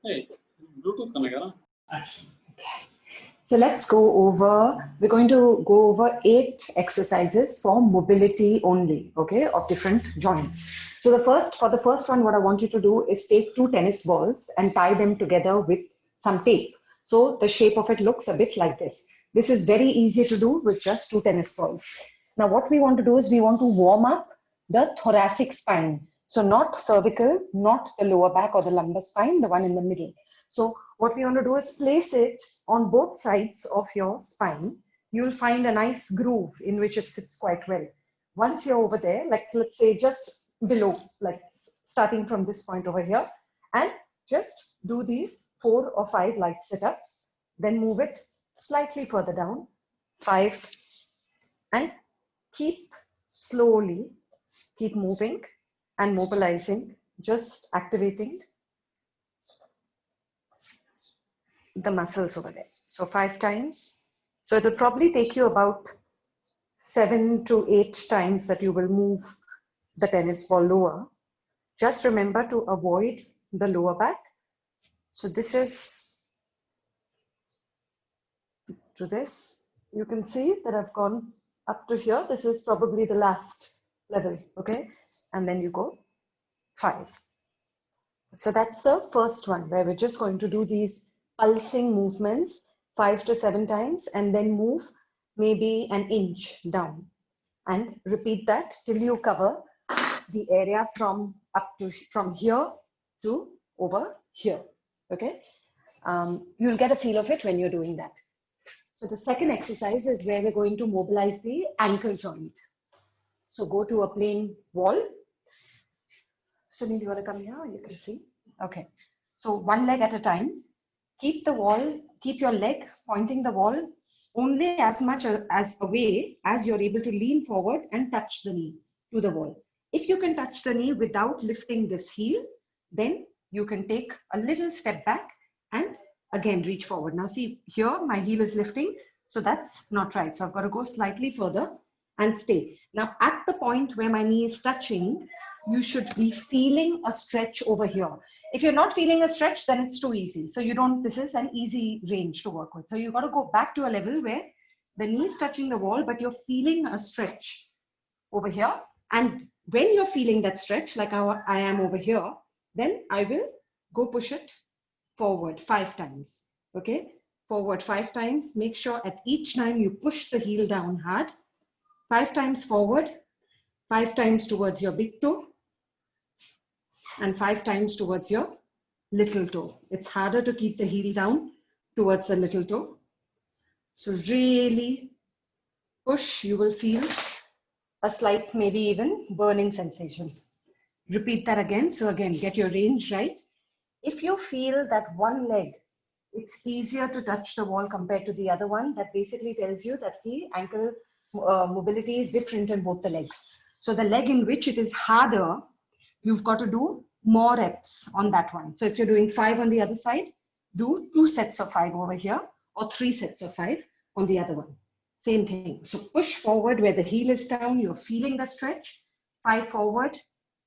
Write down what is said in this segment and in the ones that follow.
Hey, Bluetooth connector. So let's go over, we're going to go over 8 exercises for mobility only, okay, of different joints. So for the first one, what I want you to do is take 2 tennis balls and tie them together with some tape. So the shape of it looks a bit like this. This is very easy to do with just 2 tennis balls. Now what we want to do is we want to warm up the thoracic spine. So not cervical, not the lower back or the lumbar spine, the one in the middle. So what we want to do is place it on both sides of your spine. You'll find a nice groove in which it sits quite well. Once you're over there, like let's say just below, like starting from this point over here, and just do these 4 or 5 light sit-ups, then move it slightly further down, 5, and keep slowly, keep moving and mobilizing, just activating the muscles over there. So 5 times. So it will probably take you about 7 to 8 times that you will move the tennis ball lower. Just remember to avoid the lower back. So this is to this. You can see that I've gone up to here. This is probably the last level, okay? And then you go 5. So that's the first one where we're just going to do these pulsing movements 5 to 7 times and then move maybe an inch down and repeat that till you cover the area from here to over here. Okay, you'll get a feel of it when you're doing that. So the second exercise is where we're going to mobilize the ankle joint. So go to a plain wall. Sunil, you want to come here? You can see. Okay. So one leg at a time. Keep your leg pointing the wall only as much as away as you're able to lean forward and touch the knee to the wall. If you can touch the knee without lifting this heel, then you can take a little step back and again reach forward. Now see here, my heel is lifting, so that's not right. So I've got to go slightly further and stay. Now at the point where my knee is touching, you should be feeling a stretch over here. If you're not feeling a stretch, then it's too easy. So this is an easy range to work with. So you've got to go back to a level where the knee is touching the wall, but you're feeling a stretch over here. And when you're feeling that stretch, like I am over here, then I will go push it forward 5 times. Okay, forward 5 times. Make sure at each time you push the heel down hard. 5 times forward, 5 times towards your big toe, and 5 times towards your little toe. It's harder to keep the heel down towards the little toe. So really push, you will feel a slight, maybe even burning sensation. Repeat that again. So again, get your range right. If you feel that one leg, it's easier to touch the wall compared to the other one, that basically tells you that the ankle mobility is different in both the legs. So the leg in which it is harder, you've got to do more reps on that one. So if you're doing 5 on the other side, do 2 sets of 5 over here or 3 sets of 5 on the other one. Same thing. So push forward where the heel is down, you're feeling the stretch. 5 forward,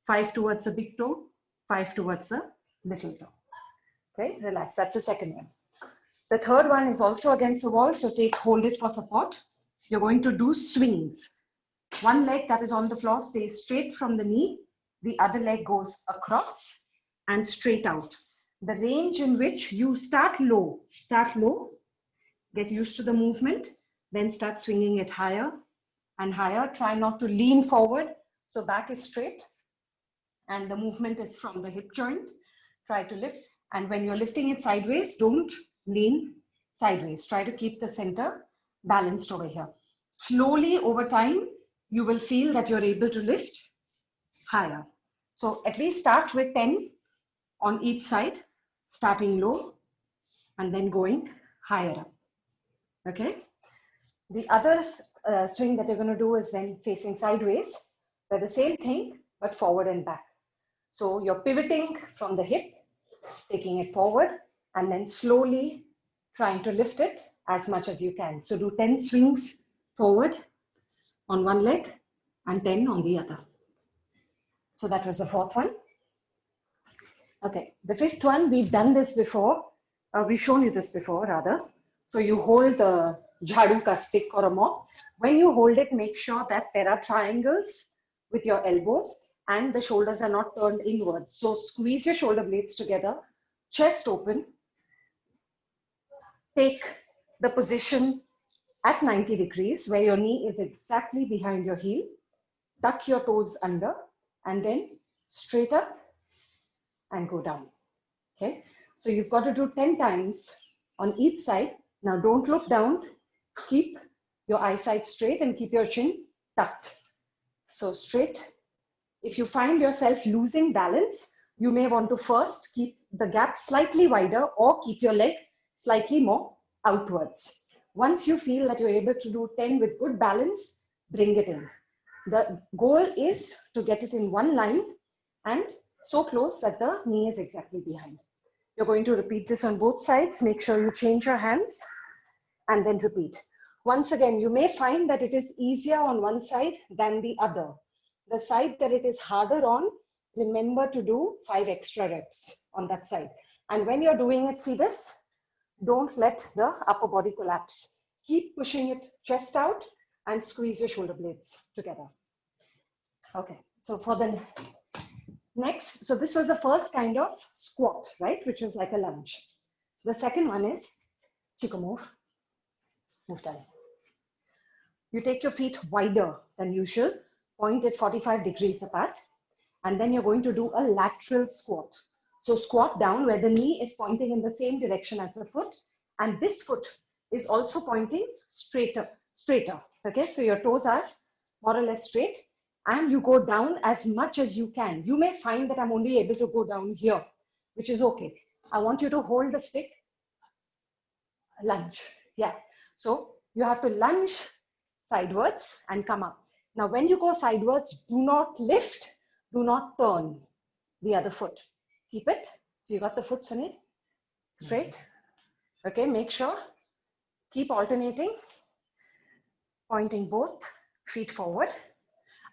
5 towards the big toe, 5 towards the little toe. Okay, relax. That's the second one. The third one is also against the wall. So hold it for support. You're going to do swings. One leg that is on the floor stays straight from the knee. The other leg goes across and straight out. The range in which you start low, get used to the movement, then start swinging it higher and higher. Try not to lean forward. So back is straight and the movement is from the hip joint. Try to lift. And when you're lifting it sideways, don't lean sideways. Try to keep the center balanced over here. Slowly over time, you will feel that you're able to lift higher. So at least start with 10 on each side, starting low and then going higher up. Okay. The other swing that you're going to do is then facing sideways, where the same thing, but forward and back. So you're pivoting from the hip, taking it forward, and then slowly trying to lift it as much as you can. So do 10 swings forward on one leg and 10 on the other. So that was the fourth one. Okay, the fifth one, we've done this before. We've shown you this before, rather. So you hold the jhadu ka stick or a mop. When you hold it, make sure that there are triangles with your elbows and the shoulders are not turned inwards. So squeeze your shoulder blades together, chest open, take the position at 90 degrees where your knee is exactly behind your heel. Tuck your toes under and then straight up and go down. Okay, so you've got to do 10 times on each side. Now don't look down, keep your eyesight straight and keep your chin tucked. So straight. If you find yourself losing balance, you may want to first keep the gap slightly wider or keep your leg slightly more outwards. Once you feel that you're able to do 10 with good balance, bring it in. The goal is to get it in one line and so close that the knee is exactly behind. You're going to repeat this on both sides. Make sure you change your hands and then repeat. Once again, you may find that it is easier on one side than the other. The side that it is harder on, remember to do 5 extra reps on that side. And when you're doing it, see this, don't let the upper body collapse. Keep pushing it chest out and squeeze your shoulder blades together. Okay, so for the next, so this was the first kind of squat, right? Which was like a lunge. The second one is chico move down. You take your feet wider than usual, point at 45 degrees apart, and then you're going to do a lateral squat. So squat down where the knee is pointing in the same direction as the foot, and this foot is also pointing straighter. Okay, so your toes are more or less straight, and you go down as much as you can. You may find that I'm only able to go down here, which is okay. I want you to hold the stick, lunge. Yeah, so you have to lunge sidewards and come up. Now, when you go sideways, do not lift, do not turn the other foot. Keep it. So you got the foot, Sunil, straight. Okay, make sure. Keep alternating, pointing both feet forward.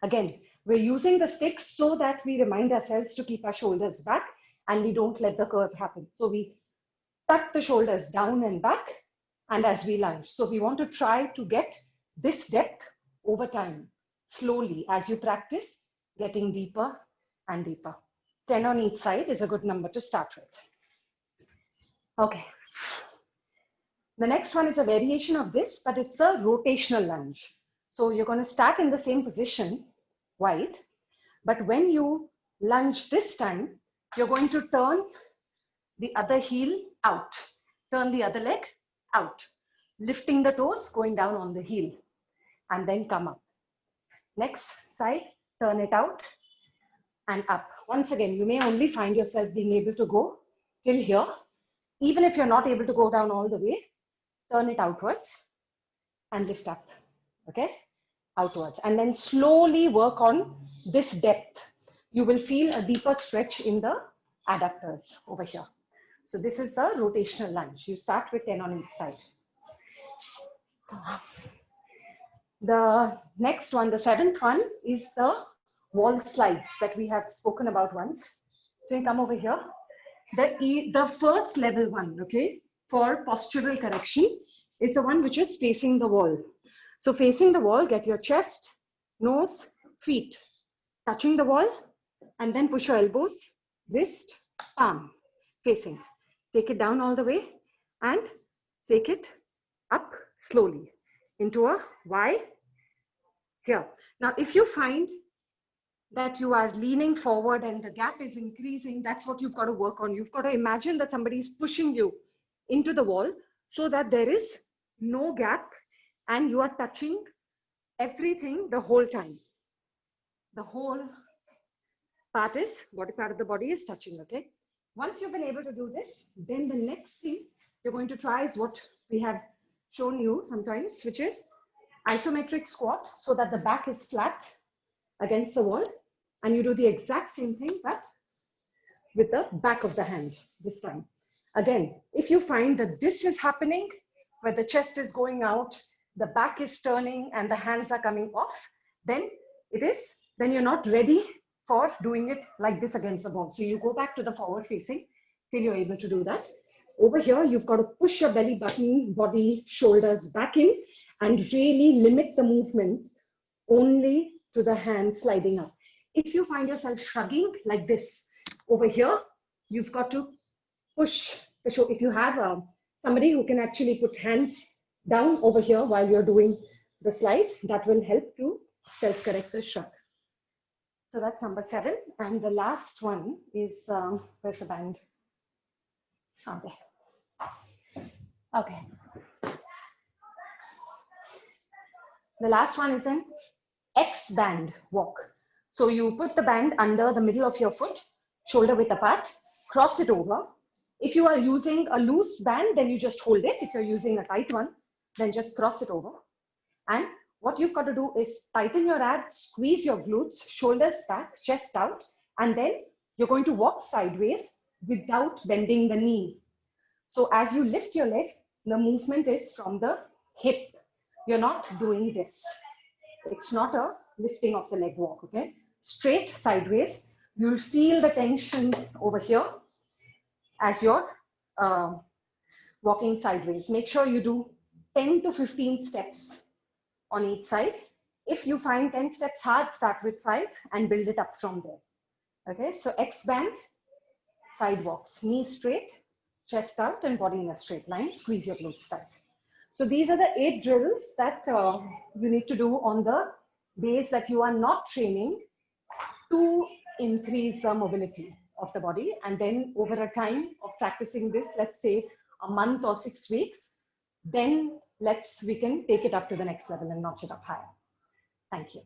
Again, we're using the stick so that we remind ourselves to keep our shoulders back and we don't let the curve happen. So we tuck the shoulders down and back and as we lunge. So we want to try to get this depth over time, slowly as you practice, getting deeper and deeper. 10 on each side is a good number to start with. Okay. The next one is a variation of this, but it's a rotational lunge. So you're going to start in the same position, wide, but when you lunge this time, you're going to turn the other heel out, turn the other leg out, lifting the toes, going down on the heel, and then come up. Next side, turn it out and up. Once again, you may only find yourself being able to go till here. Even if you're not able to go down all the way, turn it outwards and lift up, okay? Outwards. And then slowly work on this depth. You will feel a deeper stretch in the adductors over here. So this is the rotational lunge. You start with 10 on each side. The next one, the seventh one, is the wall slides that we have spoken about once. So you come over here. The first level one, okay, for postural correction is the one which is facing the wall. So facing the wall, get your chest, nose, feet touching the wall, and then push your elbows, wrist, palm, facing. Take it down all the way and take it up slowly into a Y here. Now, if you find that you are leaning forward and the gap is increasing, that's what you've got to work on. You've got to imagine that somebody is pushing you into the wall so that there is no gap and you are touching everything the whole time. The whole part of the body is touching, okay? Once you've been able to do this, then the next thing you're going to try is what we have shown you sometimes, which is isometric squat, so that the back is flat against the wall. And you do the exact same thing, but with the back of the hand this time. Again, if you find that this is happening, where the chest is going out, the back is turning, and the hands are coming off, then you're not ready for doing it like this against the wall. So you go back to the forward facing till you're able to do that. Over here, you've got to push your belly button, body, shoulders back in and really limit the movement only to the hand sliding up. If you find yourself shrugging like this over here, you've got to push the shoulder. If you have somebody who can actually put hands down over here while you're doing the slide, that will help to self-correct the shrug. So that's number 7. And the last one is, where's the band? Oh, there. Okay. The last one is an X band walk. So you put the band under the middle of your foot, shoulder width apart, cross it over. If you are using a loose band, then you just hold it. If you're using a tight one, then just cross it over. And what you've got to do is tighten your abs, squeeze your glutes, shoulders back, chest out, and then you're going to walk sideways without bending the knee. So as you lift your leg, the movement is from the hip. You're not doing this. It's not a lifting of the leg walk, okay? Straight sideways. You'll feel the tension over here as you're walking sideways. Make sure you do 10 to 15 steps on each side. If you find 10 steps hard, start with 5 and build it up from there. Okay, so X band, side walks, knees straight, chest out and body in a straight line. Squeeze your glutes tight. So these are the 8 drills that you need to do on the days that you are not training to increase the mobility of the body. And then over a time of practicing this, let's say a month or 6 weeks, then we can take it up to the next level and notch it up higher. Thank you.